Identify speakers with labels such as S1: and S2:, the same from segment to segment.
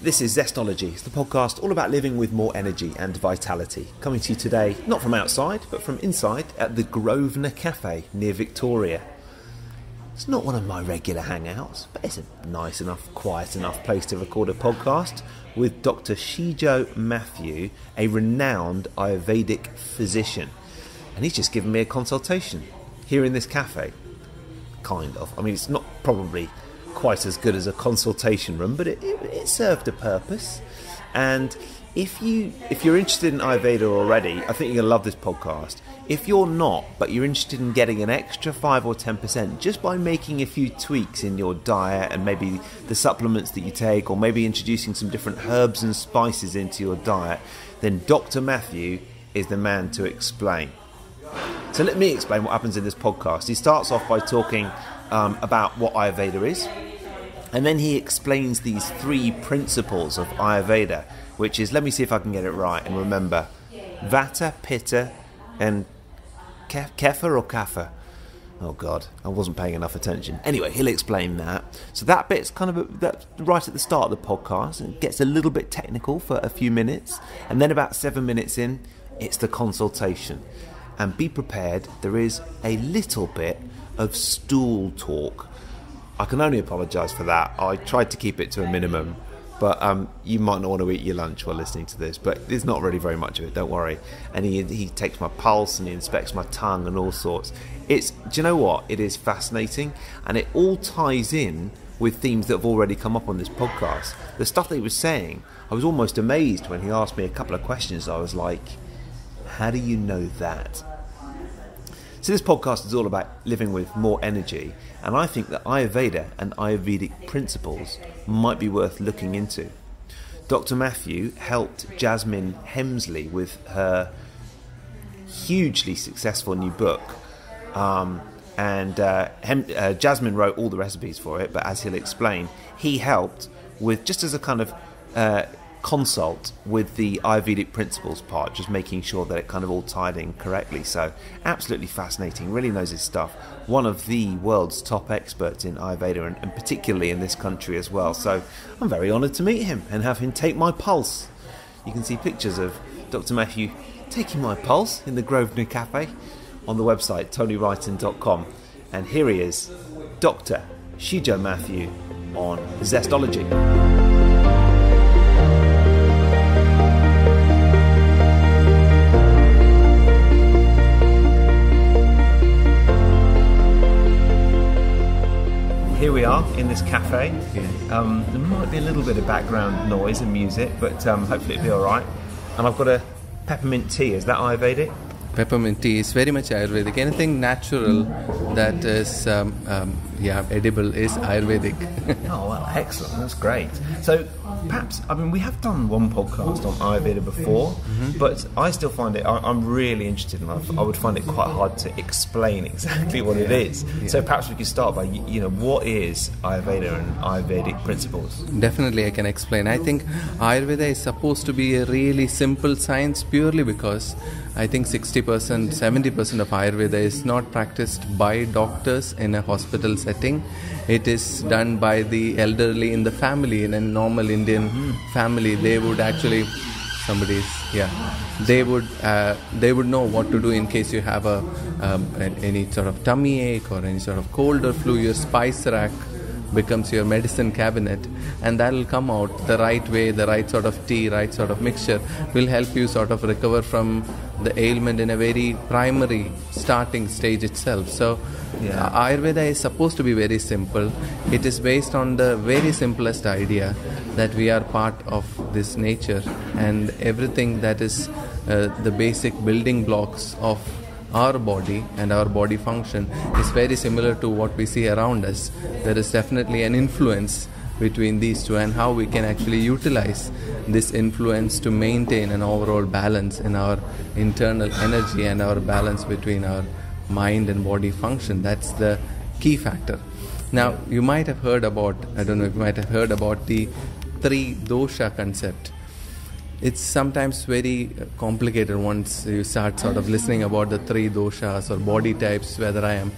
S1: This is Zestology. It's the podcast all about living with more energy and vitality. Coming to you today, not from outside, but from inside at the Grosvenor Cafe near Victoria. It's not one of my regular hangouts, but it's a nice enough, quiet enough place to record a podcast with Dr. Shijoe Mathew, a renowned Ayurvedic physician. And he's just given me a consultation here in this cafe. Kind of. I mean, it's not probably quite as good as a consultation room, but it served a purpose. And if you're interested in Ayurveda already, I think you're going to love this podcast. If you're not, but you're interested in getting an extra 5 or 10% just by making a few tweaks in your diet and maybe the supplements that you take, or maybe introducing some different herbs and spices into your diet, then Dr. Mathew is the man to explain. So let me explain what happens in this podcast. He starts off by talking about what Ayurveda is, and then he explains these 3 principles of Ayurveda, which is, let me see if I can get it right and remember, Vata, Pitta, and Kepha or Kapha. Oh God, I wasn't paying enough attention. Anyway, he'll explain that. So that bit's kind of that's right at the start of the podcast, and it gets a little bit technical for a few minutes, and then about 7 minutes in, it's the consultation. And be prepared, there is a little bit of stool talk. I can only apologise for that. I tried to keep it to a minimum, but you might not want to eat your lunch while listening to this, but there's not really very much of it, don't worry. And he takes my pulse and he inspects my tongue and all sorts. Do you know what? It is fascinating, and it all ties in with themes that have already come up on this podcast. The stuff that he was saying, I was almost amazed when he asked me a couple of questions. I was like, how do you know that? So this podcast is all about living with more energy, and I think that Ayurveda and Ayurvedic principles might be worth looking into. Dr. Mathew helped Jasmine Hemsley with her hugely successful new book, Jasmine wrote all the recipes for it, but as he'll explain, he helped with, just as a kind of consult with the Ayurvedic principles part, just making sure that it kind of all tied in correctly. So absolutely fascinating, really knows his stuff. One of the world's top experts in Ayurveda, and particularly in this country as well. So I'm very honoured to meet him and have him take my pulse. You can see pictures of Dr. Mathew taking my pulse in the Grosvenor Cafe on the website TonyWrighton.com. And here he is, Dr. Shijoe Mathew on Zestology. Here we are in this cafe. There might be a little bit of background noise and music, but hopefully it'll be alright. And I've got a peppermint tea. Is that Ayurvedic?
S2: Peppermint tea is very much Ayurvedic. Anything natural that is edible is Ayurvedic.
S1: Oh, well, excellent. That's great. So perhaps, we have done one podcast on Ayurveda before, but I still find it, I'm really interested, and I would find it quite hard to explain exactly what it is. Yeah. So perhaps we could start by, what is Ayurveda and Ayurvedic principles?
S2: Definitely I can explain. I think Ayurveda is supposed to be a really simple science, purely because I think 60%, 70% of Ayurveda is not practiced by doctors in a hospital setting. It is done by the elderly in the family. In a normal Indian family, they would actually, they would know what to do in case you have any sort of tummy ache or any sort of cold or flu. Your spice rack becomes your medicine cabinet, and that will come out the right way. The right sort of tea, right sort of mixture will help you sort of recover from the ailment in a very primary starting stage itself. So Ayurveda is supposed to be very simple. It is based on the very simplest idea that we are part of this nature, and everything that is the basic building blocks of our body and our body function is very similar to what we see around us. There is definitely an influence between these two, and how we can actually utilize this influence to maintain an overall balance in our internal energy and our balance between our mind and body function. That's the key factor. Now, you might have heard about, the 3 dosha concept. it's sometimes very complicated once you start sort of listening about the 3 doshas or body types, whether I am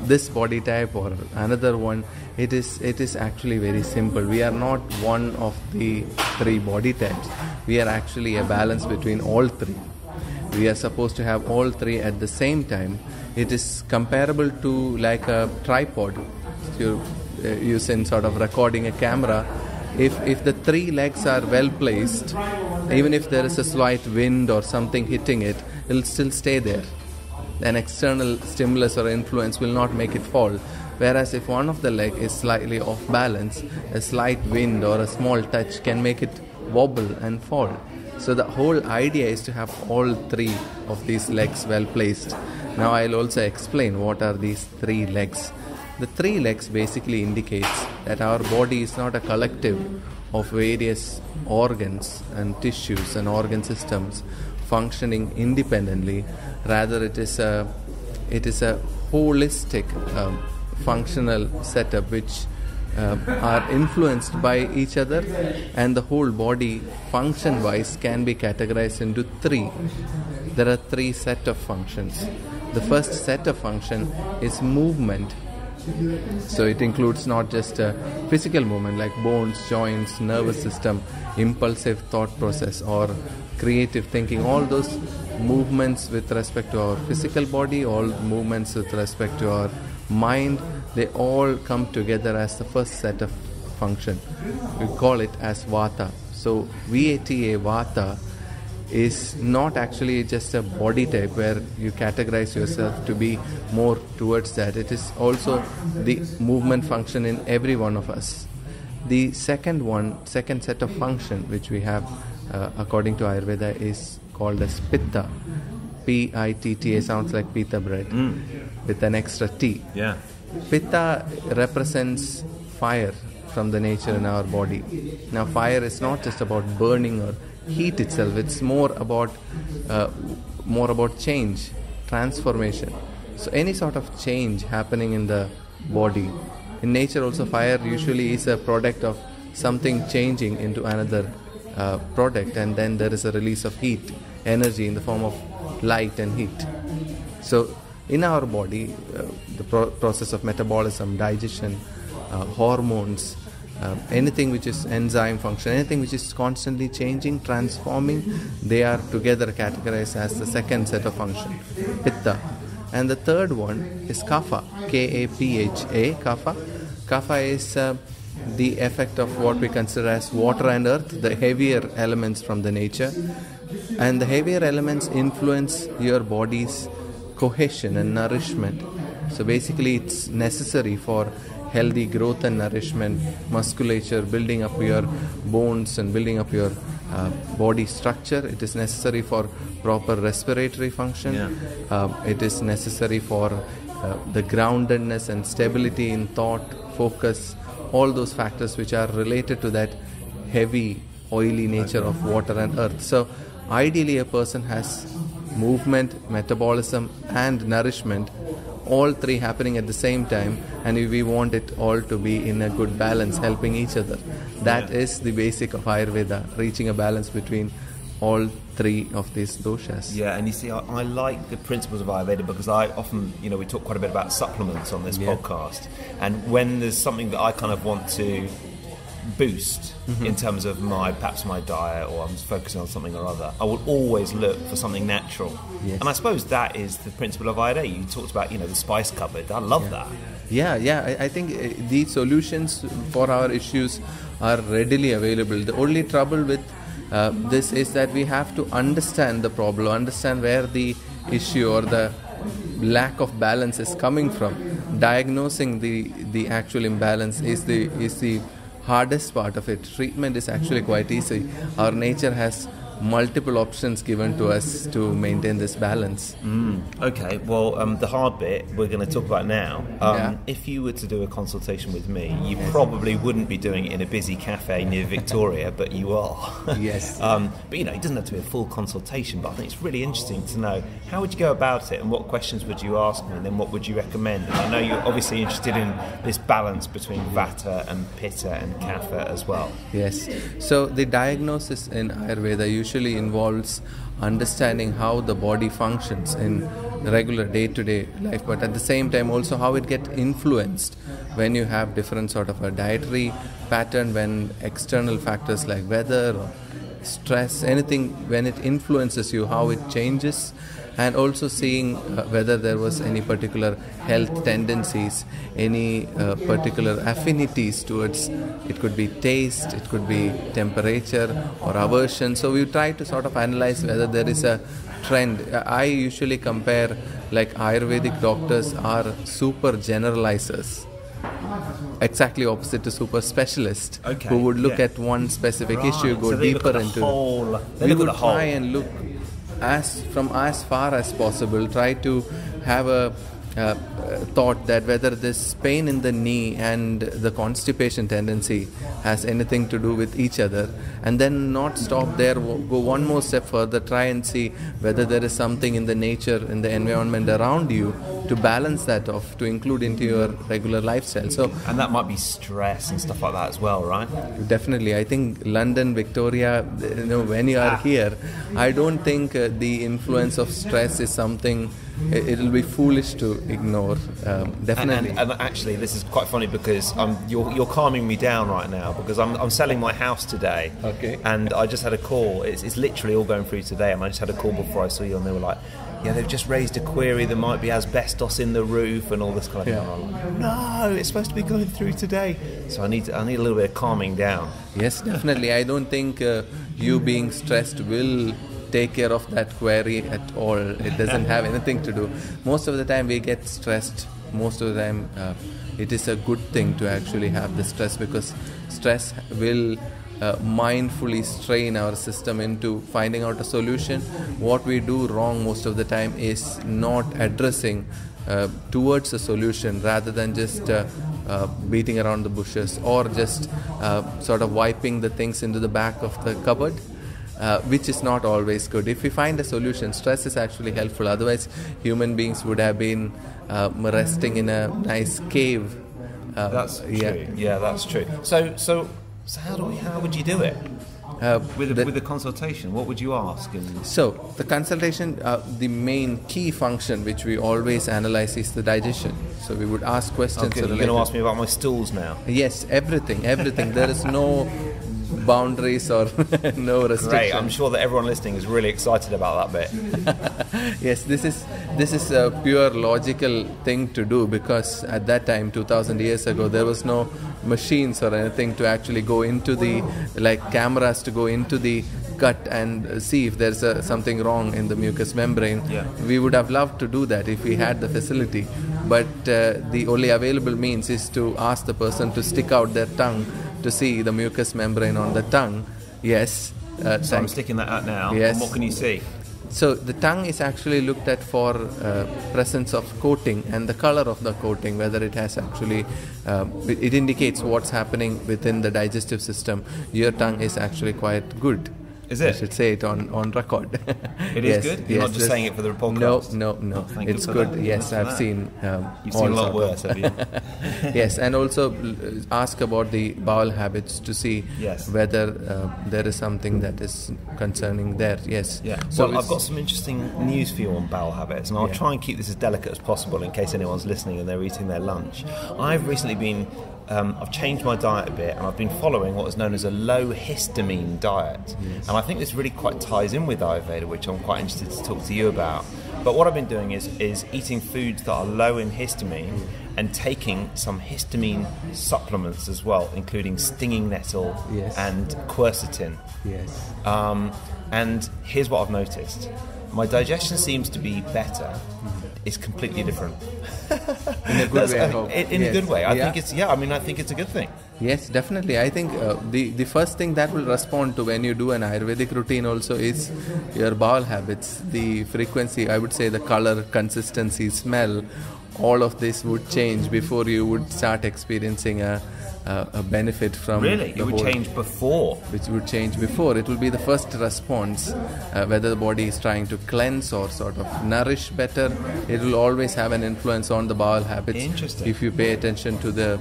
S2: this body type or another one. It is actually very simple. We are not one of the 3 body types. We are actually a balance between all 3. We are supposed to have all 3 at the same time. It is comparable to like a tripod you use in sort of recording a camera. If the 3 legs are well placed, even if there is a slight wind or something hitting it, it will still stay there. An external stimulus or influence will not make it fall. Whereas if one of the leg is slightly off balance, a slight wind or a small touch can make it wobble and fall. So the whole idea is to have all 3 of these legs well placed. Now I'll also explain what are these 3 legs. The 3 legs basically indicates that our body is not a collective of various organs and tissues and organ systems functioning independently. Rather, it is a holistic functional setup which are influenced by each other, and the whole body function-wise can be categorized into 3. There are 3 set of functions. The first set of function is movement. So it includes not just physical movement like bones, joints, nervous system, impulsive thought process or creative thinking. All those movements with respect to our physical body, all movements with respect to our mind, they all come together as the first set of function. We call it as Vata. So VATA, Vata, is not actually just a body type where you categorize yourself to be more towards that. It is also the movement function in every one of us. The second set of function which we have according to Ayurveda is called as Pitta. Pitta sounds like pita bread with an extra T.
S1: Yeah.
S2: Pitta represents fire from the nature in our body. Now fire is not just about burning or heat itself, it's more about change, transformation. So any sort of change happening in the body. In nature also, fire usually is a product of something changing into another product, and then there is a release of heat, energy in the form of light and heat. So in our body, the process of metabolism, digestion, hormones, anything which is enzyme function, anything which is constantly changing, transforming, they are together categorized as the second set of function, Pitta. And the third one is Kapha, Kapha. Kapha. Kapha is the effect of what we consider as water and earth, the heavier elements from the nature. And the heavier elements influence your body's cohesion and nourishment. So basically it's necessary for healthy growth and nourishment, musculature, building up your bones and building up your body structure. It is necessary for proper respiratory function. It is necessary for the groundedness and stability in thought, focus, all those factors which are related to that heavy, oily nature of water and earth. So ideally a person has movement, metabolism and nourishment, all 3 happening at the same time, and we want it all to be in a good balance, helping each other. That is the basic of Ayurveda, reaching a balance between all 3 of these doshas.
S1: Yeah, and you see, I like the principles of Ayurveda because I often, we talk quite a bit about supplements on this podcast, and when there's something that I kind of want to boost in terms of perhaps my diet, or I'm focusing on something or other, I will always look for something natural. And I suppose that is the principle of Ayurveda. You talked about the spice cupboard. I love that.
S2: I think the solutions for our issues are readily available. The only trouble with this is that we have to understand the problem, understand where the issue or the lack of balance is coming from. Diagnosing the actual imbalance is the hardest part of it. Treatment is actually quite easy. Our nature has multiple options given to us to maintain this balance.
S1: Okay, well, the hard bit we're going to talk about now. If you were to do a consultation with me, you probably wouldn't be doing it in a busy cafe near Victoria, but you are.
S2: Yes.
S1: But it doesn't have to be a full consultation, but I think it's really interesting to know how would you go about it and what questions would you ask me and then what would you recommend? And I know you're obviously interested in this balance between Vata and Pitta and Kapha as well.
S2: Yes. So the diagnosis in Ayurveda usually involves understanding how the body functions in regular day-to-day life, but at the same time also how it gets influenced when you have different sort of a dietary pattern, when external factors like weather or stress, anything, when it influences you, how it changes, and also seeing whether there was any particular health tendencies, any particular affinities towards, it could be taste, it could be temperature or aversion. So we try to sort of analyze whether there is a trend. I usually compare, like, Ayurvedic doctors are super generalizers, exactly opposite to super specialists, who would look at one specific issue, go deeper into it. We would try and look from as far as possible, try to have a thought that whether this pain in the knee and the constipation tendency has anything to do with each other, and then not stop there, go one more step further, try and see whether there is something in the nature, in the environment around you to balance that off, to include into your regular lifestyle. So,
S1: and that might be stress and stuff like that as well, right?
S2: Definitely. I think London, Victoria, when you are here, I don't think the influence of stress is something it'll be foolish to ignore. Definitely.
S1: And actually, this is quite funny because you're calming me down right now because I'm selling my house today.
S2: Okay.
S1: And I just had a call. It's literally all going through today, and I just had a call before I saw you, and they were like, "Yeah, they've just raised a query. There might be asbestos in the roof and all this kind of thing." I'm like, no, it's supposed to be going through today. So I need a little bit of calming down.
S2: Yes, definitely. I don't think you being stressed will take care of that query at all. It doesn't have anything to do. Most of the time we get stressed. Most of the time it is a good thing to actually have the stress, because stress will mindfully strain our system into finding out a solution. What we do wrong most of the time is not addressing towards a solution, rather than just beating around the bushes, or just sort of wiping the things into the back of the cupboard. Which is not always good. If we find a solution, stress is actually helpful. Otherwise, human beings would have been resting in a nice cave.
S1: That's true. Yeah, that's true. So how would you do it? With the consultation, what would you ask?
S2: So the consultation, the main key function which we always analyze is the digestion. So we would ask questions.
S1: Okay, you're going to ask me about my stools now?
S2: Yes, everything. There is no boundaries or no restrictions.
S1: Great, I'm sure that everyone listening is really excited about that bit.
S2: Yes, this is a pure logical thing to do, because at that time, 2000 years ago, there was no machines or anything to actually go into the, like cameras to go into the gut and see if there's something wrong in the mucous membrane.
S1: Yeah.
S2: We would have loved to do that if we had the facility, but the only available means is to ask the person to stick out their tongue to see the mucous membrane on the tongue. Yes.
S1: So I'm sticking that out now.
S2: Yes.
S1: And what can you see?
S2: So the tongue is actually looked at for presence of coating and the color of the coating, whether it has actually, it indicates what's happening within the digestive system. Your tongue is actually quite good.
S1: Is it?
S2: I should say it on record.
S1: It is good? You're not just saying it for the podcast?
S2: No.
S1: Oh,
S2: it's good.
S1: That.
S2: Yes, I've seen.
S1: You've seen a lot worse, have you?
S2: Yes, and also ask about the bowel habits to see whether there is something that is concerning there. Yes.
S1: Yeah. So I've got some interesting news for you on bowel habits, and I'll try and keep this as delicate as possible in case anyone's listening and they're eating their lunch. I've recently been I've changed my diet a bit, and I've been following what is known as a low histamine diet.
S2: Yes.
S1: And I think this really quite ties in with Ayurveda, which I'm quite interested to talk to you about. But what I've been doing is eating foods that are low in histamine and taking some histamine supplements as well, including stinging nettle and quercetin.
S2: Yes.
S1: And here's what I've noticed. My digestion seems to be better. It's completely different.
S2: In a good way, I hope.
S1: In a good way. I think it's I think it's a good thing.
S2: Yes, definitely. I think the first thing that will respond to when you do an Ayurvedic routine also is your bowel habits. The frequency, I would say the color, consistency, smell, all of this would change before you would start experiencing a benefit from
S1: Really? It would change before?
S2: Which would change before. It will be the first response, whether the body is trying to cleanse or sort of nourish better. It will always have an influence on the bowel habits.
S1: Interesting.
S2: If you pay attention to the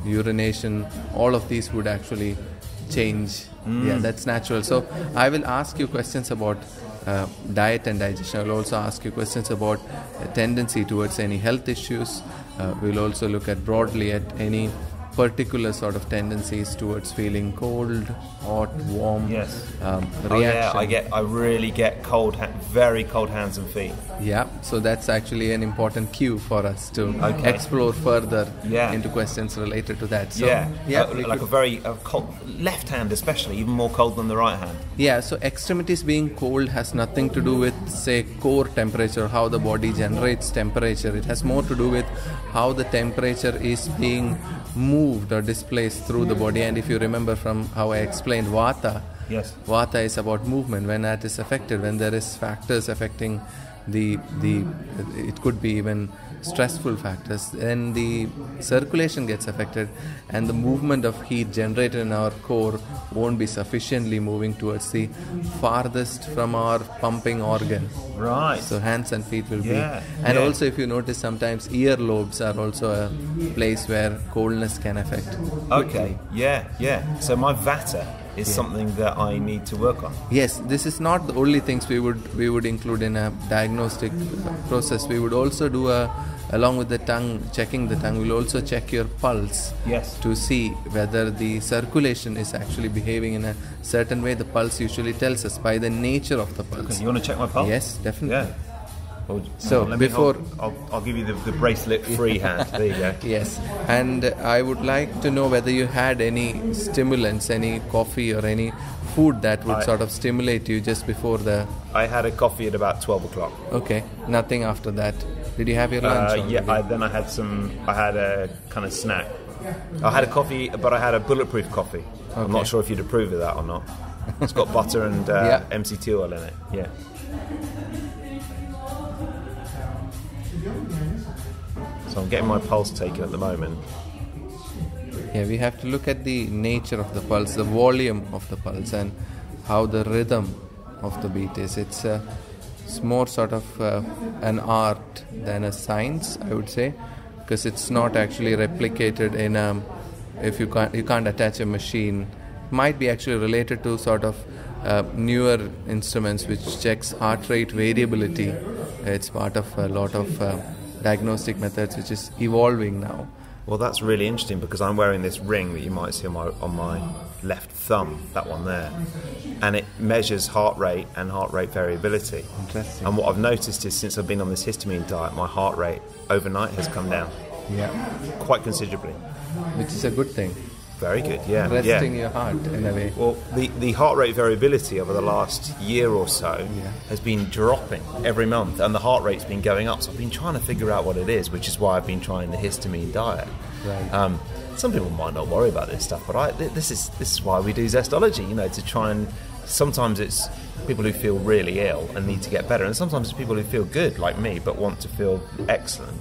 S2: urination, all of these would actually change. Yeah, that's natural. So I will ask you questions about diet and digestion. I will also ask you questions about a tendency towards any health issues. We'll also look at broadly at any particular sort of tendencies towards feeling cold, hot, warm.
S1: Yes.
S2: Reaction.
S1: I really get very cold hands and feet.
S2: Yeah, so that's actually an important cue for us to explore further into questions related to that. So,
S1: like a very cold left hand, especially, even more cold than the right hand.
S2: Yeah, so extremities being cold has nothing to do with, say, core temperature, how the body generates temperature. It has more to do with how the temperature is being moved or displaced through the body. And if you remember from how I explained Vata, Vata is about movement. When that is affected, when there is factors affecting it could be even stressful factors, then the circulation gets affected and the movement of heat generated in our core won't be sufficiently moving towards the farthest from our pumping organ.
S1: Right.
S2: So hands and feet will be. And also, if you notice, sometimes earlobes are also a place where coldness can affect quickly.
S1: So my Vata is something that I need to work on.
S2: Yes, this is not the only things we would include in a diagnostic process. We would also do along with the tongue, checking the tongue, we'll also check your pulse to see whether the circulation is actually behaving in a certain way. The pulse usually tells us by the nature of the pulse.
S1: Okay, you want to check my pulse?
S2: Yes, definitely.
S1: Yeah. Well,
S2: so before
S1: I'll give you the bracelet free hand. There you go.
S2: Yes, and I would like to know whether you had any stimulants, any coffee or any food that would sort of stimulate you just before the...
S1: I had a coffee at about 12 o'clock.
S2: Okay, nothing after that. Did you have your lunch?
S1: I had a kind of snack. I had a coffee, but I had a bulletproof coffee. Okay. I'm not sure if you'd approve of that or not. It's got butter and MCT oil in it. Yeah. So I'm getting my pulse taken at the moment.
S2: Yeah, we have to look at the nature of the pulse, the volume of the pulse, and how the rhythm of the beat is. It's more sort of an art than a science, I would say, because it's not actually replicated in if you can't attach a machine. It might be actually related to sort of newer instruments which checks heart rate variability. It's part of a lot of diagnostic methods which is evolving now.
S1: Well, that's really interesting because I'm wearing this ring that you might see on my left thumb, that one there, and it measures heart rate and heart rate variability.
S2: Interesting.
S1: And what I've noticed is since I've been on this histamine diet, my heart rate overnight has come down.
S2: Yeah.
S1: Quite considerably.
S2: Which is a good thing.
S1: Very good, yeah.
S2: Resting your heart in a way.
S1: Well, the heart rate variability over the last year or so has been dropping every month, and the heart rate's been going up. So I've been trying to figure out what it is, which is why I've been trying the histamine diet.
S2: Right.
S1: Some people might not worry about this stuff, but this is why we do zestology. To try and sometimes it's people who feel really ill and need to get better, and sometimes it's people who feel good like me but want to feel excellent.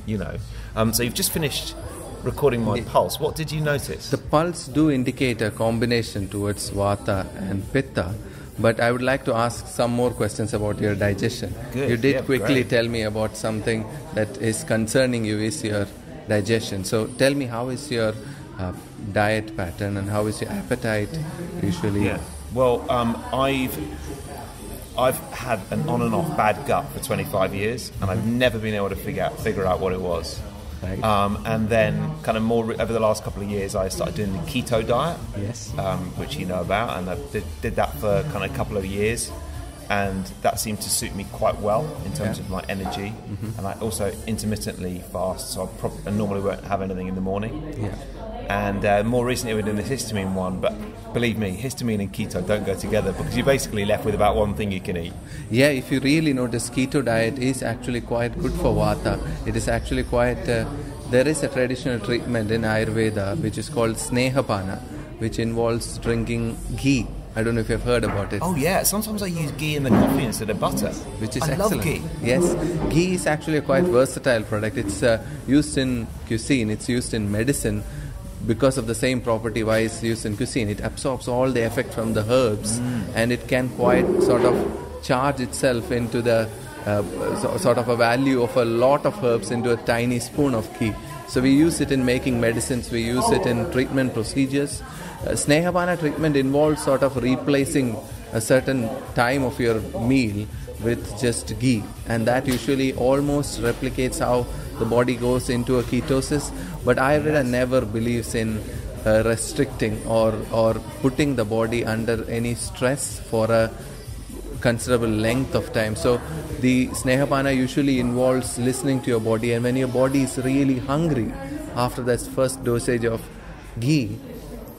S1: So you've just finished recording my pulse. What did you notice?
S2: The pulse do indicate a combination towards Vata and Pitta, but I would like to ask some more questions about your digestion.
S1: Good.
S2: You did quickly tell me about something that is concerning you is your digestion. So tell me, how is your diet pattern and how is your appetite usually?
S1: Yeah. Well, I've had an on and off bad gut for 25 years, and I've never been able to figure out what it was.
S2: Right.
S1: And then kind of more over the last couple of years I started doing the Keto Diet, which you know about, and I did that for kind of a couple of years, and that seemed to suit me quite well in terms of my energy. And I also intermittently fast, so I normally won't have anything in the morning. And more recently we're doing the histamine one, but believe me, histamine and keto don't go together because you're basically left with about one thing you can eat.
S2: Yeah, if you really notice, keto diet is actually quite good for Vata. It is actually quite there is a traditional treatment in Ayurveda which is called Snehapana, which involves drinking ghee. I don't know if you've heard about it.
S1: Oh yeah, sometimes I use ghee in the coffee instead of butter.
S2: Which is
S1: I
S2: excellent.
S1: love ghee.
S2: Yes, ghee is actually a quite versatile product. It's used in cuisine, it's used in medicine because of the same property why it's used in cuisine. It absorbs all the effect from the herbs and it can quite sort of charge itself into the sort of a value of a lot of herbs into a tiny spoon of ghee. So we use it in making medicines, we use it in treatment procedures. Snehapana treatment involves sort of replacing a certain time of your meal with just ghee, and that usually almost replicates how the body goes into a ketosis. But Ayurveda never believes in restricting or putting the body under any stress for a considerable length of time. So the Snehapana usually involves listening to your body, and when your body is really hungry after that first dosage of ghee,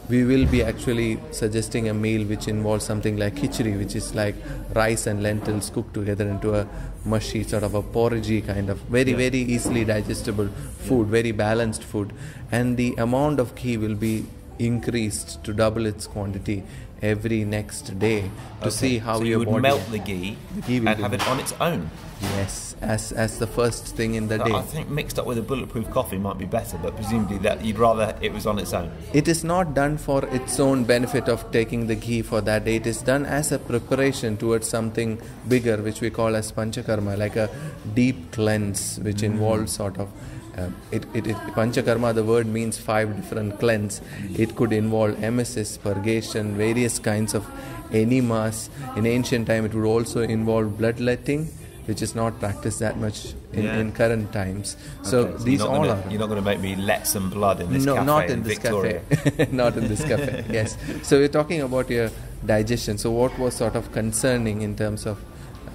S2: we will be actually suggesting a meal which involves something like khichdi, which is like rice and lentils cooked together into a mushy, sort of a porridgey kind of very easily digestible food, very balanced food. And the amount of ghee will be increased to double its quantity every next day to see how
S1: so
S2: your
S1: you
S2: body...
S1: would melt the ghee and have it on its own.
S2: Yes, as the first thing in the day.
S1: I think mixed up with a bulletproof coffee might be better, but presumably that you'd rather it was on its own.
S2: It is not done for its own benefit of taking the ghee for that day. It is done as a preparation towards something bigger, which we call as Panchakarma, like a deep cleanse, which involves sort of Panchakarma, the word means 5 different cleanse. It could involve emesis, purgation, various kinds of enemas. In ancient time, it would also involve bloodletting, which is not practiced that much in current times. So these all are...
S1: You're not going to make me let some blood in this cafe
S2: not in this
S1: Victoria.
S2: cafe. Not in this cafe, yes. So we're talking about your digestion. So what was sort of concerning in terms of...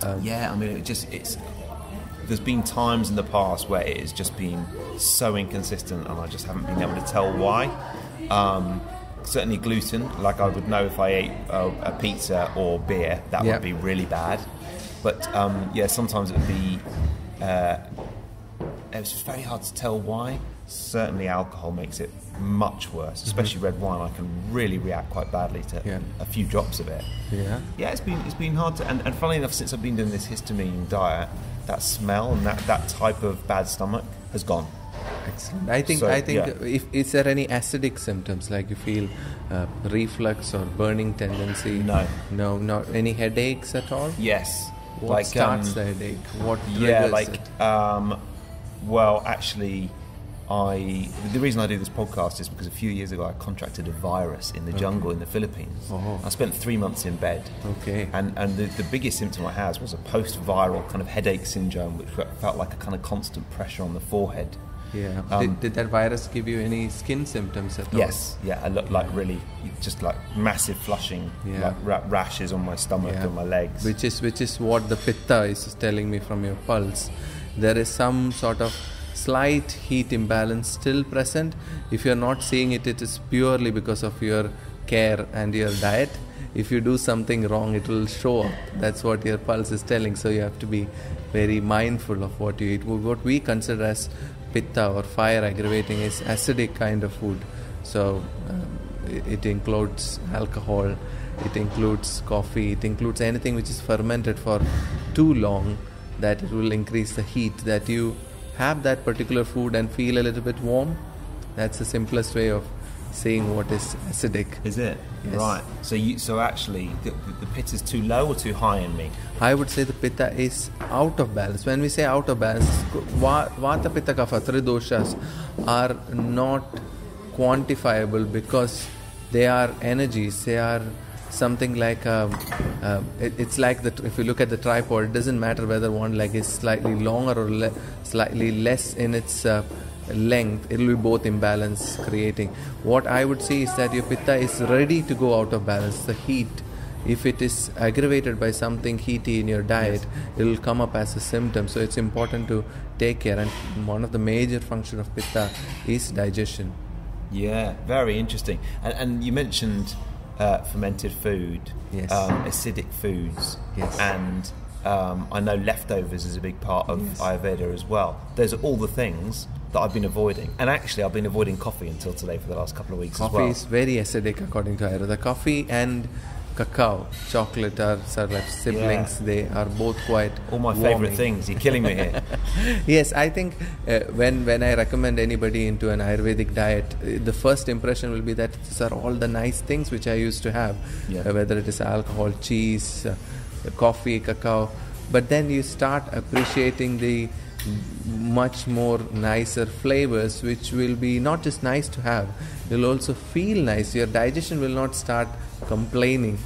S1: I mean, there's been times in the past where it has just been so inconsistent and I just haven't been able to tell why. Certainly gluten, like I would know if I ate a pizza or beer, that would be really bad. But sometimes it would be... it was just very hard to tell why. Certainly alcohol makes it much worse, especially red wine. I can really react quite badly to a few drops of it. It's been hard to... And funnily enough, since I've been doing this histamine diet, that smell and that type of bad stomach has gone.
S2: Excellent. I think is there any acidic symptoms, like you feel reflux or burning tendency?
S1: No.
S2: Not any headaches at all?
S1: Yes.
S2: What starts the headache? What triggers it?
S1: Well, actually, the reason I do this podcast is because a few years ago I contracted a virus in the jungle in the Philippines. I spent 3 months in bed. And the biggest symptom I had was a post-viral kind of headache syndrome, which felt like a kind of constant pressure on the forehead.
S2: Did that virus give you any skin symptoms at all?
S1: Yes. I looked like really just like massive flushing, like rashes on my stomach and my legs.
S2: Which is what the pitta is telling me from your pulse. There is some sort of slight heat imbalance still present. If you're not seeing it, it is purely because of your care and your diet. If you do something wrong, it will show up. That's what your pulse is telling. So you have to be very mindful of what you eat. What we consider as pitta or fire aggravating is acidic kind of food. So it includes alcohol, it includes coffee, it includes anything which is fermented for too long, that it will increase the heat, that you have that particular food and feel a little bit warm. That's the simplest way of saying what is acidic.
S1: Is it?
S2: Yes.
S1: Right. So actually the pitta is too low or too high in me?
S2: I would say the pitta is out of balance. When we say out of balance, vata, pitta, kapha, 3 doshas are not quantifiable because they are energies. They are something like it's like if you look at the tripod, it doesn't matter whether one leg is slightly longer or slightly less in its length, it will be both imbalance creating. What I would say is that your pitta is ready to go out of balance. The heat, if it is aggravated by something heaty in your diet, it will come up as a symptom. So it's important to take care, and one of the major functions of pitta is digestion.
S1: Yeah, very interesting. And you mentioned fermented food, acidic foods, and I know leftovers is a big part of Ayurveda as well. Those are all the things that I've been avoiding. And actually, I've been avoiding coffee until today for the last couple of weeks as well.
S2: Coffee is very acidic according to Ayurveda. Coffee and cacao, chocolate are sort of like siblings.
S1: Yeah.
S2: They are both quite
S1: all my
S2: warming.
S1: favourite things. You're killing me here.
S2: Yes, I think when I recommend anybody into an Ayurvedic diet, the first impression will be that these are all the nice things which I used to have, whether it is alcohol, cheese, coffee, cacao. But then you start appreciating the much more nicer flavors, which will be not just nice to have, you'll also feel nice. Your digestion will not start complaining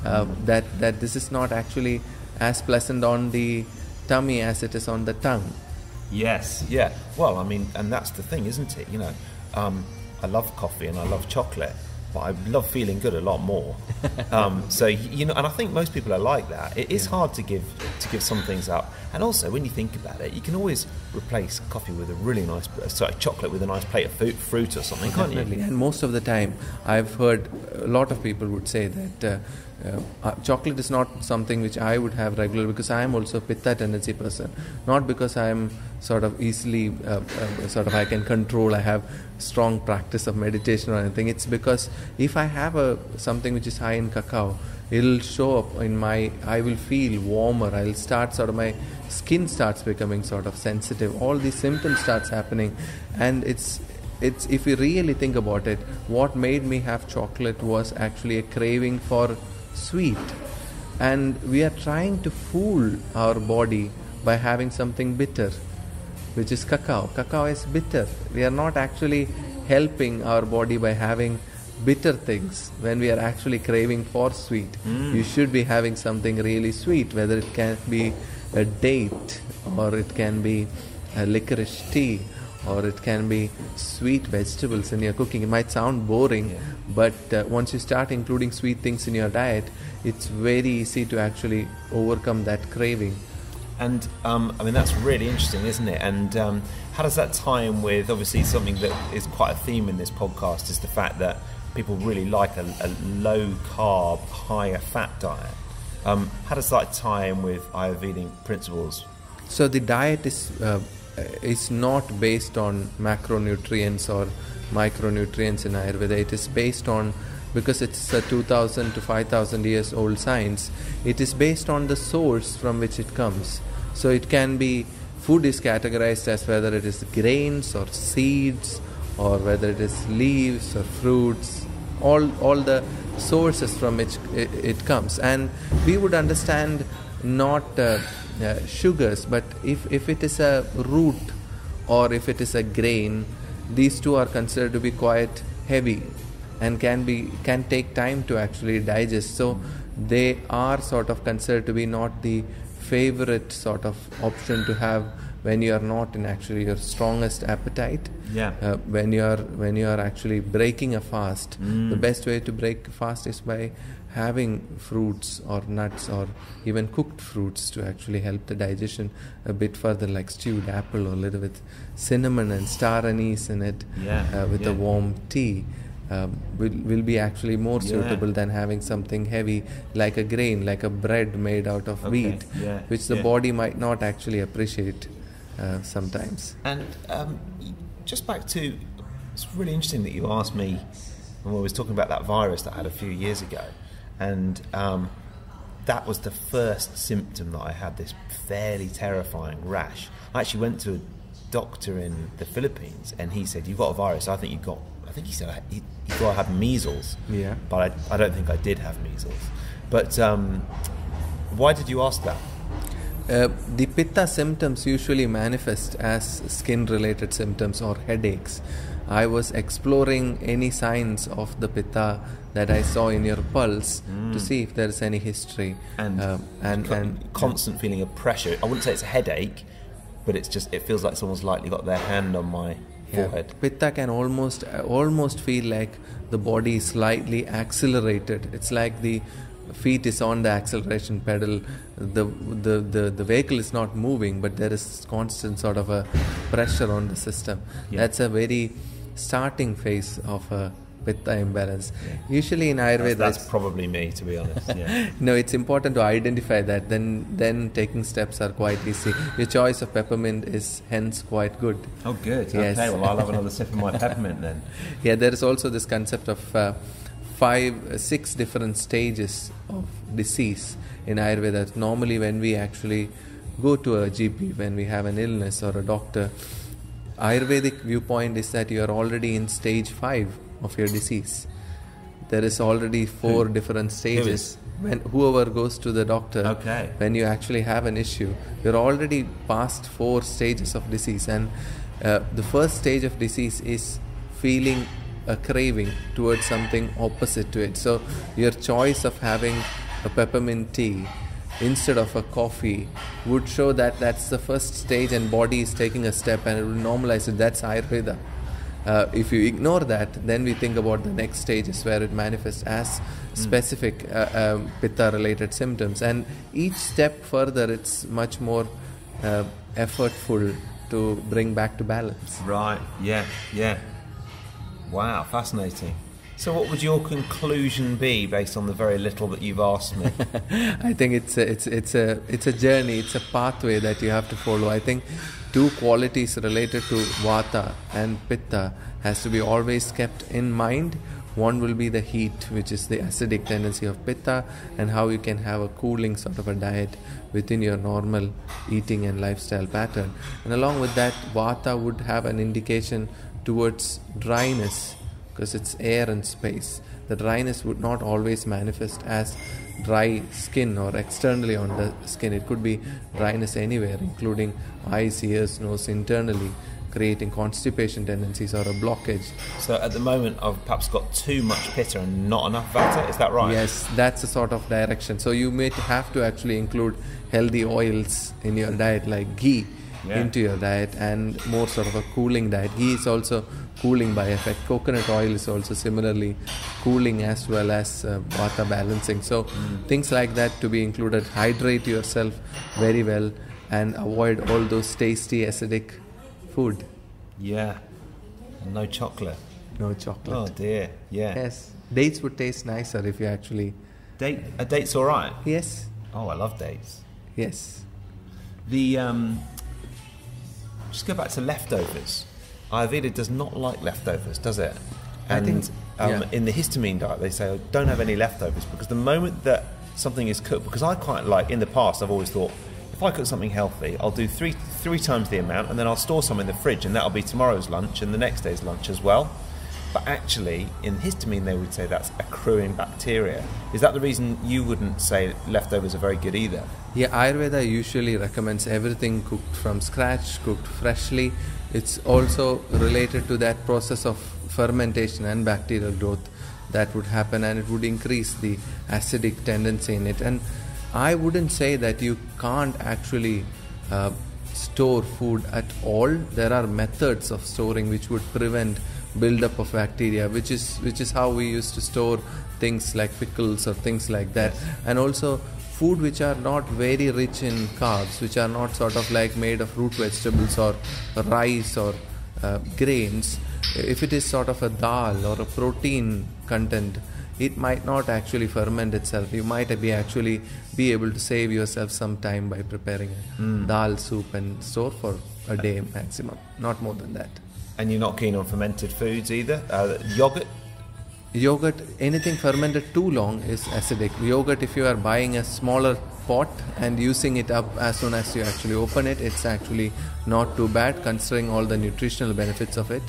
S2: that this is not actually as pleasant on the tummy as it is on the tongue.
S1: Yes, yeah. Well, I mean, and that's the thing, isn't it? You know, I love coffee and I love chocolate, but I love feeling good a lot more. So, you know, and I think most people are like that. It is hard to give some things up. And also, when you think about it, you can always replace coffee with a really nice, chocolate with a nice plate of fruit or something, can't you?
S2: Definitely. And most of the time, I've heard a lot of people would say that chocolate is not something which I would have regularly, because I am also a pitta tendency person. Not because I am sort of easily, I can control, I have strong practice of meditation or anything. It's because if I have something which is high in cacao, it'll show up in I will feel warmer. I'll start my skin starts becoming sort of sensitive. All these symptoms starts happening, and it's if you really think about it, what made me have chocolate was actually a craving for sweet, and we are trying to fool our body by having something bitter, which is cacao. Cacao is bitter. We are not actually helping our body by having bitter things when we are actually craving for sweet. You should be having something really sweet, whether it can be a date, or it can be a licorice tea, or it can be sweet vegetables in your cooking. It might sound boring, but once you start including sweet things in your diet, it's very easy to actually overcome that craving.
S1: And I mean, that's really interesting, isn't it? And how does that tie in with, obviously, something that is quite a theme in this podcast is the fact that people really like a low carb, higher fat diet. How does that tie in with Ayurvedic principles?
S2: So the diet is not based on macronutrients or micronutrients in Ayurveda. It is based on, because it's a 2,000 to 5,000 years old science, it is based on the source from which it comes. So it can be, food is categorized as whether it is grains or seeds, or whether it is leaves or fruits, all the sources from which it comes. And we would understand not sugars, but if it is a root or if it is a grain, these two are considered to be quite heavy and can take time to actually digest. So they are sort of considered to be not the favorite sort of option to have when you are not in actually your strongest appetite. When you are actually breaking a fast, the best way to break a fast is by having fruits or nuts or even cooked fruits to actually help the digestion a bit further, like stewed apple or a little with cinnamon and star anise in it, with a warm tea. Will be actually more suitable than having something heavy like a grain, like a bread made out of wheat, which the body might not actually appreciate sometimes.
S1: And just back to, it's really interesting that you asked me when we was talking about that virus that I had a few years ago, and that was the first symptom that I had, this fairly terrifying rash. I actually went to a doctor in the Philippines, and he said, "You've got a virus. I think he said he thought I had measles." But I don't think I did have measles. But why did you ask that?
S2: The pitta symptoms usually manifest as skin-related symptoms or headaches. I was exploring any signs of the pitta that I saw in your pulse to see if there is any history. And
S1: constant feeling of pressure. I wouldn't say it's a headache, but it feels like someone's lightly got their hand on my forehead.
S2: Pitta can almost feel like the body is slightly accelerated. It's like the feet is on the acceleration pedal. The vehicle is not moving, but there is constant sort of a pressure on the system. That's a very starting phase of a pitta imbalance. Usually in Ayurveda,
S1: that's probably me, to be honest. Yeah.
S2: No, it's important to identify that. Then taking steps are quite easy. Your choice of peppermint is hence quite good.
S1: Oh, good.
S2: Yes.
S1: Okay, well, I'll have another sip of my peppermint then.
S2: Yeah, there is also this concept of 6 different stages of disease in Ayurveda. Normally, when we actually go to a GP, when we have an illness or a doctor, Ayurvedic viewpoint is that you are already in stage 5 of your disease. There is already 4 different stages. When whoever goes to the doctor, when you actually have an issue, you're already past 4 stages of disease. And the first stage of disease is feeling a craving towards something opposite to it. So your choice of having a peppermint tea instead of a coffee would show that that's the first stage, and body is taking a step and it will normalize it. That's Ayurveda. If you ignore that, then we think about the next stages where it manifests as specific pitta related symptoms, and each step further it's much more effortful to bring back to balance.
S1: Right. Yeah. Wow, fascinating. So what would your conclusion be based on the very little that you've asked me?
S2: I think it's a journey, it's a pathway that you have to follow. I think 2 qualities related to vata and pitta has to be always kept in mind. One will be the heat, which is the acidic tendency of pitta, and how you can have a cooling sort of a diet within your normal eating and lifestyle pattern. And along with that, vata would have an indication towards dryness, because it's air and space. The dryness would not always manifest as dry skin or externally on the skin. It could be dryness anywhere, including eyes, ears, nose, internally, creating constipation tendencies or a blockage.
S1: So at the moment I've perhaps got too much pitta and not enough vata, is that right?
S2: Yes, that's a sort of direction. So you may have to actually include healthy oils in your diet, like ghee into your diet, and more sort of a cooling diet. Ghee is also cooling by effect. Coconut oil is also similarly cooling as well as vata balancing. So things like that to be included. Hydrate yourself very well and avoid all those tasty acidic food.
S1: Yeah. And no chocolate.
S2: No chocolate.
S1: Oh dear. Yeah.
S2: Yes. Dates would taste nicer if you actually...
S1: A date's all right?
S2: Yes.
S1: Oh, I love dates.
S2: Yes.
S1: Just go back to leftovers. Ayurveda does not like leftovers, does it? And
S2: I think,
S1: in the histamine diet, they say, don't have any leftovers, because the moment that something is cooked, because I quite like, in the past, I've always thought, if I cook something healthy, I'll do three times the amount, and then I'll store some in the fridge, and that'll be tomorrow's lunch and the next day's lunch as well. But actually, in histamine, they would say that's accruing bacteria. Is that the reason you wouldn't say leftovers are very good either?
S2: Yeah, Ayurveda usually recommends everything cooked from scratch, cooked freshly. It's also related to that process of fermentation and bacterial growth that would happen, and it would increase the acidic tendency in it. And I wouldn't say that you can't actually store food at all. There are methods of storing which would prevent build-up of bacteria, which is how we used to store things like pickles or things like that. And also food which are not very rich in carbs, which are not sort of like made of root vegetables or rice or grains. If it is sort of a dal or a protein content, it might not actually ferment itself. You might be able to save yourself some time by preparing a dal soup and store for a day maximum, not more than that.
S1: And you're not keen on fermented foods either?
S2: Yogurt, anything fermented too long is acidic. Yogurt, if you are buying a smaller pot and using it up as soon as you actually open it, it's actually not too bad considering all the nutritional benefits of it.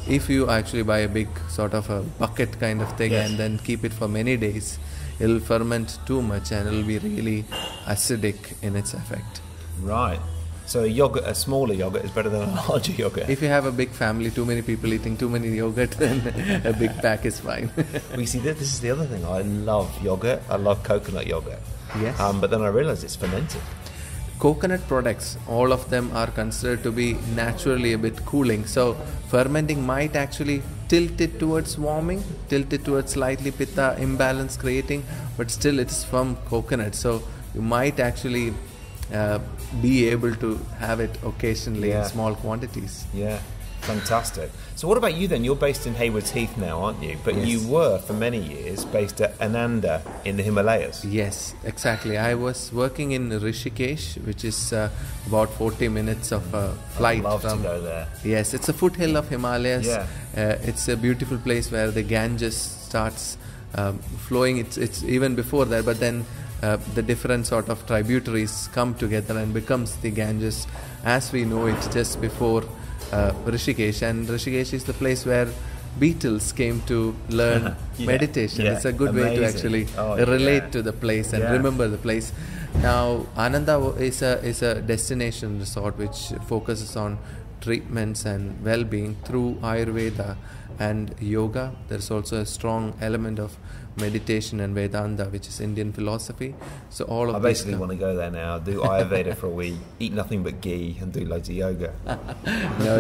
S2: If you actually buy a big sort of a bucket kind of thing and then keep it for many days, it'll ferment too much and it'll be really acidic in its effect.
S1: Right. So a smaller yogurt is better than a larger yogurt.
S2: If you have a big family, too many people eating too many yogurt, then a big pack is fine.
S1: Well, you see, this is the other thing. I love yogurt. I love coconut yogurt.
S2: Yes.
S1: But then I realised it's fermented.
S2: Coconut products, all of them are considered to be naturally a bit cooling. So fermenting might actually tilt it towards warming, tilt it towards slightly pitta imbalance creating, but still it's from coconut. So you might actually be able to have it occasionally in small quantities.
S1: Yeah. Fantastic. So what about you then? You're based in Haywards Heath now, aren't you? But
S2: Yes.
S1: you were, for many years, based at Ananda in the Himalayas.
S2: Yes, exactly. I was working in Rishikesh, which is about 40 minutes of a flight.
S1: I'd love
S2: from,
S1: to go there.
S2: Yes, it's a foothill of Himalayas.
S1: Yeah.
S2: It's a beautiful place where the Ganges starts flowing. It's even before that, but then the different sort of tributaries come together and becomes the Ganges as we know it just before Rishikesh. And Rishikesh is the place where Beatles came to learn meditation.
S1: Yeah.
S2: It's a good way to
S1: Amazing.
S2: actually relate to the place and remember the place. Now, Ananda is a destination resort which focuses on treatments and well-being through Ayurveda and yoga. There's also a strong element of meditation and Vedanta, which is Indian philosophy. So all of
S1: I basically want to go there now, do Ayurveda for a week, eat nothing but ghee, and do loads of yoga.
S2: No,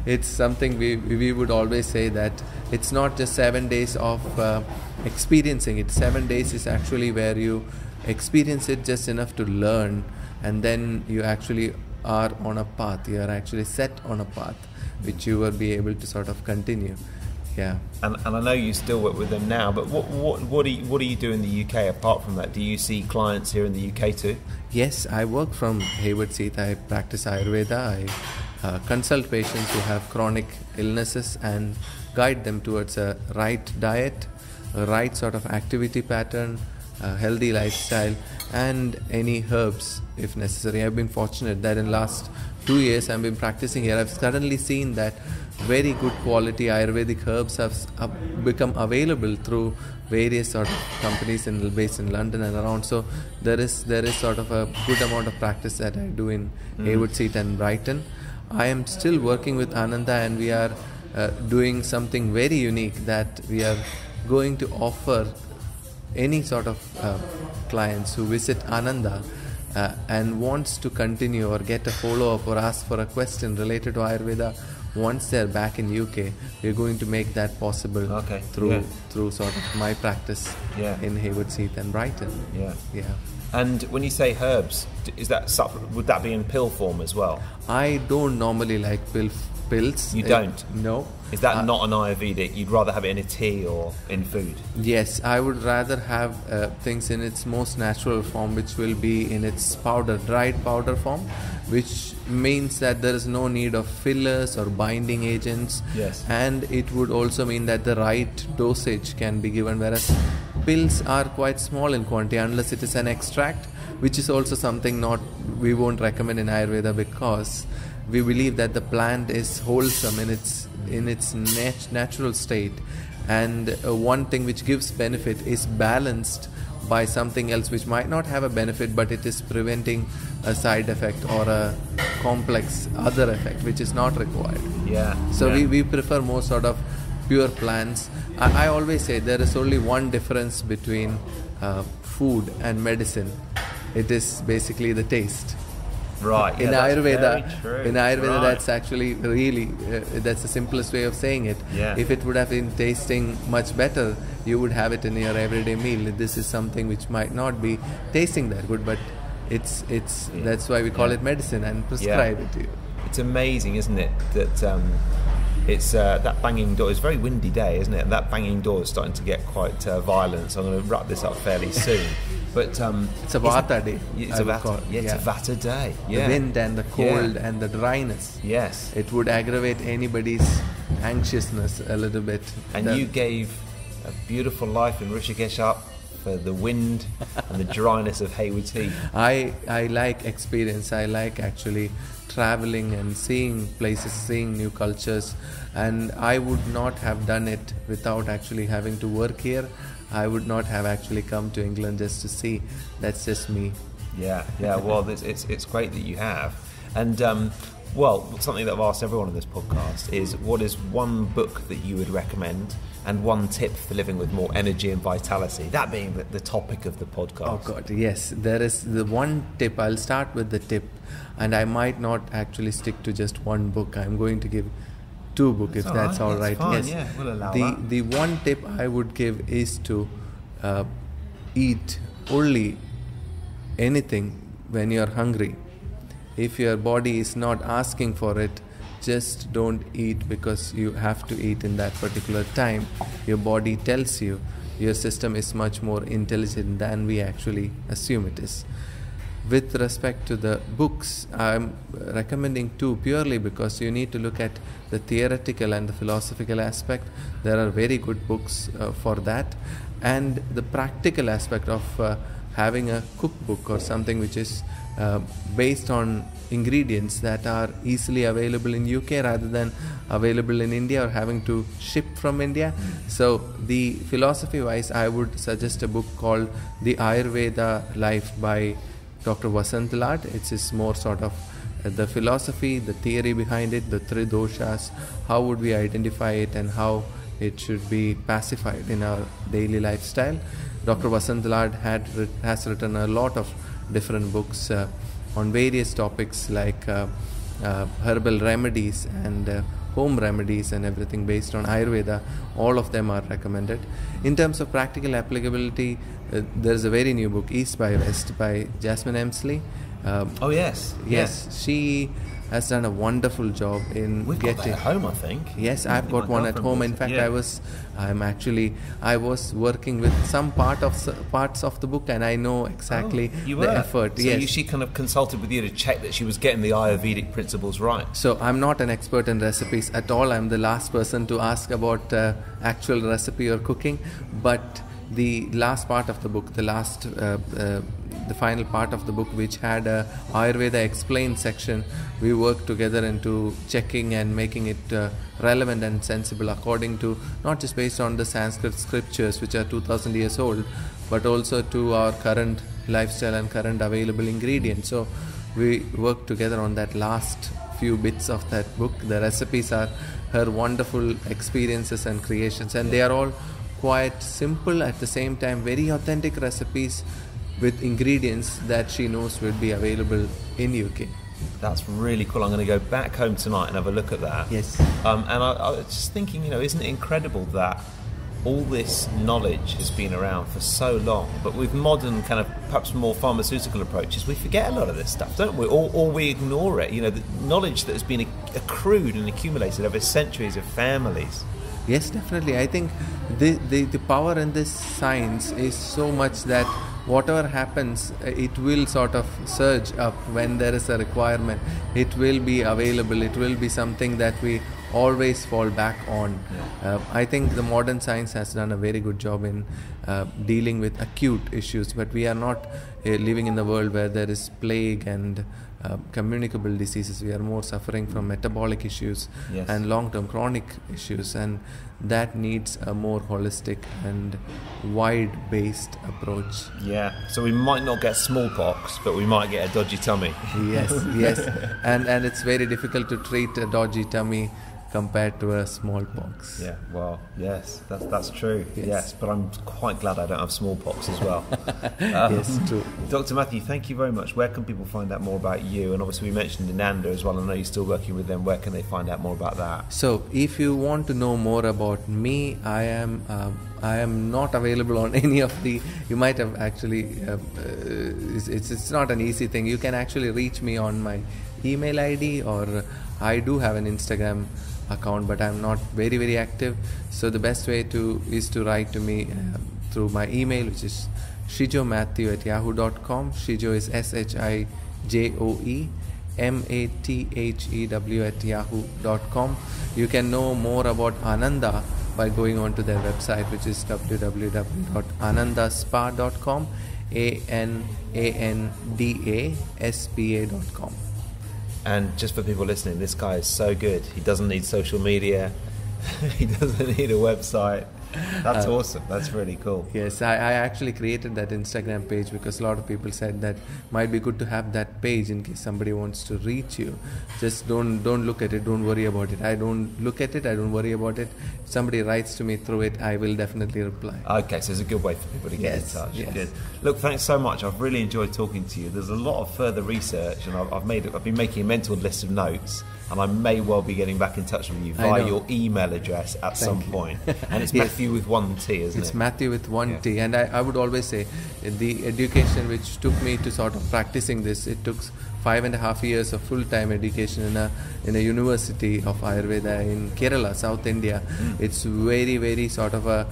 S2: it's something we would always say that it's not just 7 days of experiencing it. 7 days is actually where you experience it just enough to learn, and then you actually are on a path. You are actually set on a path which you will be able to sort of continue. Yeah.
S1: And I know you still work with them now, but what do you do in the UK apart from that? Do you see clients here in the UK too?
S2: Yes, I work from Haywards Heath. I practice Ayurveda. I consult patients who have chronic illnesses and guide them towards a right diet, a right sort of activity pattern, a healthy lifestyle, and any herbs if necessary. I've been fortunate that in last 2 years I've been practicing here. I've suddenly seen that very good quality Ayurvedic herbs have become available through various sort of companies based in London and around. So there is sort of a good amount of practice that I do in Haywards Heath and Brighton. I am still working with Ananda, and we are doing something very unique, that we are going to offer any sort of clients who visit Ananda and wants to continue or get a follow-up or ask for a question related to Ayurveda once they're back in UK, we're going to make that possible through sort of my practice in Haywards Heath and Brighton. Yeah.
S1: And when you say herbs, would that be in pill form as well?
S2: I don't normally like pills.
S1: You don't?
S2: No.
S1: Is that not an Ayurvedic? You'd rather have it in a tea or in food?
S2: Yes, I would rather have things in its most natural form, which will be in its dried powder form, which means that there is no need of fillers or binding agents.
S1: Yes.
S2: And it would also mean that the right dosage can be given, whereas pills are quite small in quantity unless it is an extract, which is also something we won't recommend in Ayurveda, because we believe that the plant is wholesome in its natural state, and one thing which gives benefit is balanced by something else which might not have a benefit, but it is preventing a side effect or a complex other effect which is not required. We prefer more sort of pure plants. I always say there is only one difference between food and medicine. It is basically the taste.
S1: Right.
S2: In Ayurveda, that's actually really that's the simplest way of saying it. If it would have been tasting much better, you would have it in your everyday meal. This is something which might not be tasting that good, but it's that's why we call it medicine and prescribe it to you.
S1: It's amazing, isn't it, that it's that banging door. It's a very windy day, isn't it? And that banging door is starting to get quite violent. So I'm going to wrap this up fairly soon. But
S2: it's a Vata day.
S1: It's a Vata day.
S2: The wind and the cold and the dryness.
S1: Yes.
S2: It would aggravate anybody's anxiousness a little bit.
S1: And you gave a beautiful life in Rishikesh up for the wind and the dryness of Haywards Heath.
S2: I like experience. I like actually traveling and seeing places, seeing new cultures, and I would not have done it without actually having to work here. I would not have actually come to England just to see. That's just me.
S1: Yeah. Well, it's great that you have. And something that I've asked everyone on this podcast is, what is one book that you would recommend and one tip for living with more energy and vitality? That being the topic of the podcast.
S2: Oh God, yes. There is the one tip. I'll start with the tip, and I might not actually stick to just one book. I'm going to give 2 books, if that's all right.
S1: Fine,
S2: yes.
S1: We'll allow that.
S2: The one tip I would give is to eat only anything when you're hungry. If your body is not asking for it, just don't eat because you have to eat in that particular time. Your body tells you. Your system is much more intelligent than we actually assume it is. With respect to the books, I'm recommending two purely because you need to look at the theoretical and the philosophical aspect. There are very good books for that. And the practical aspect of having a cookbook or something which is based on ingredients that are easily available in UK rather than available in India or having to ship from India. So the philosophy wise, I would suggest a book called The Ayurveda Life by Dr. Vasant Lad. It's more sort of the philosophy, the theory behind it, the three doshas, how would we identify it and how it should be pacified in our daily lifestyle. Dr. Vasant Lad has written a lot of different books on various topics like herbal remedies and home remedies and everything based on Ayurveda. All of them are recommended. In terms of practical applicability, there's a very new book, East by West, by Jasmine Hemsley.
S1: Oh yes,
S2: yes, she has done a wonderful job in
S1: We've
S2: getting.
S1: Got that at home, I think.
S2: Yes, I've got one at home. In fact, I was working with some parts of the book, and I know exactly the effort.
S1: So she kind of consulted with you to check that she was getting the Ayurvedic principles right.
S2: So I'm not an expert in recipes at all. I'm the last person to ask about actual recipe or cooking, but the last part of the book, the final part of the book, which had a Ayurveda Explained section, we worked together into checking and making it relevant and sensible according to, not just based on the Sanskrit scriptures which are 2000 years old, but also to our current lifestyle and current available ingredients. So we worked together on that last few bits of that book. The recipes are her wonderful experiences and creations, and they are all quite simple, at the same time very authentic recipes with ingredients that she knows will be available in UK.
S1: That's really cool. I'm going to go back home tonight and have a look at that.
S2: Yes.
S1: And I was just thinking, isn't it incredible that all this knowledge has been around for so long, but with modern kind of perhaps more pharmaceutical approaches, we forget a lot of this stuff, don't we? Or we ignore it. The knowledge that has been accrued and accumulated over centuries of families.
S2: Yes, definitely. I think the power in this science is so much that whatever happens, it will sort of surge up when there is a requirement. It will be available. It will be something that we always fall back on. I think the modern science has done a very good job in dealing with acute issues, but we are not living in the world where there is plague and communicable diseases. We are more suffering from metabolic issues and long-term chronic issues, and that needs a more holistic and wide-based approach.
S1: Yeah, so we might not get smallpox, but we might get a dodgy tummy.
S2: Yes, and it's very difficult to treat a dodgy tummy compared to a smallpox.
S1: Yeah, well, yes, that's true. Yes, but I'm quite glad I don't have smallpox as well.
S2: Yes, true.
S1: Dr. Mathew, thank you very much. Where can people find out more about you? And obviously we mentioned Ananda as well. I know you're still working with them. Where can they find out more about that?
S2: So if you want to know more about me, I am not available on any of the. You might have actually. It's not an easy thing. You can actually reach me on my email ID, or I do have an Instagram account, but I'm not very, very active. So the best way is to write to me through my email, which is shijoemathew@yahoo.com. Shijoe is SHIJOE MATHEW@yahoo.com. You can know more about Ananda by going on to their website, which is www.anandaspa.com, ANANDASPA.com.
S1: And just for people listening, this guy is so good. He doesn't need social media. He doesn't need a website. That's awesome. That's really cool.
S2: Yes, I actually created that Instagram page because a lot of people said that might be good to have that page in case somebody wants to reach you. Just don't look at it. Don't worry about it. I don't look at it. I don't worry about it. If somebody writes to me through it, I will definitely reply.
S1: Okay, so it's a good way for people to get in touch.
S2: Yes.
S1: Good. Look, thanks so much. I've really enjoyed talking to you. There's a lot of further research, and I've been making a mental list of notes. and I may well be getting back in touch with you via your email address at some point. And it's Matthew with one T, isn't it?
S2: It's Matthew with one T. And I would always say the education which took me to sort of practicing this, it took 5.5 years of full-time education in a university of Ayurveda in Kerala, South India. It's very, very sort of a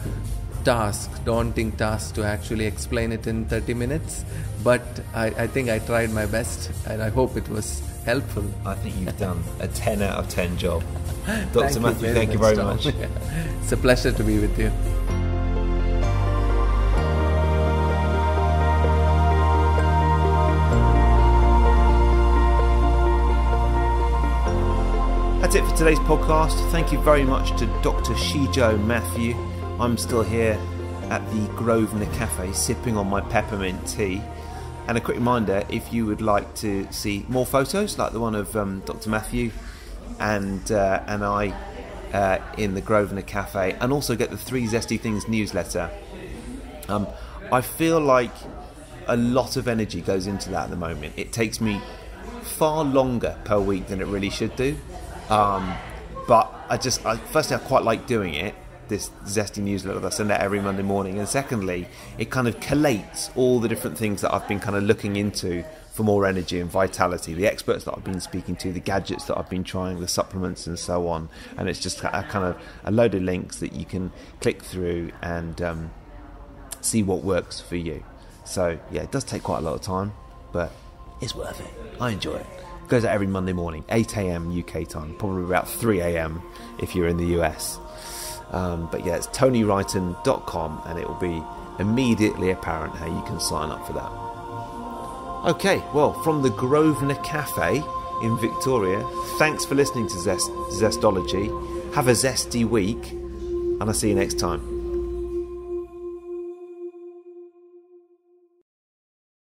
S2: daunting task to actually explain it in 30 minutes. But I think I tried my best, and I hope it was helpful.
S1: I think you've done a 10 out of 10 job. Dr. Mathew, thank you very much.
S2: It's a pleasure to be with you.
S1: That's it for today's podcast. Thank you very much to Dr. Shijoe Mathew. I'm still here at the Grosvenor Cafe sipping on my peppermint tea. And a quick reminder, if you would like to see more photos like the one of Dr. Mathew and I in the Grosvenor Cafe, and also get the 3 Zesty Things newsletter, I feel like a lot of energy goes into that at the moment. It takes me far longer per week than it really should do. But firstly, I quite like doing it, this Zesty newsletter that I send out every Monday morning, and secondly, it kind of collates all the different things that I've been kind of looking into for more energy and vitality, the experts that I've been speaking to, the gadgets that I've been trying, the supplements and so on. And it's just a load of links that you can click through and see what works for you. So yeah, it does take quite a lot of time, but it's worth it. I enjoy it. It goes out every Monday morning, 8 a.m. UK time, probably about 3 a.m. if you're in the US. But yeah, it's TonyWrighton.com, and it will be immediately apparent how you can sign up for that. Okay, well, from the Grosvenor Cafe in Victoria, thanks for listening to Zestology. Have a zesty week, and I'll see you next time.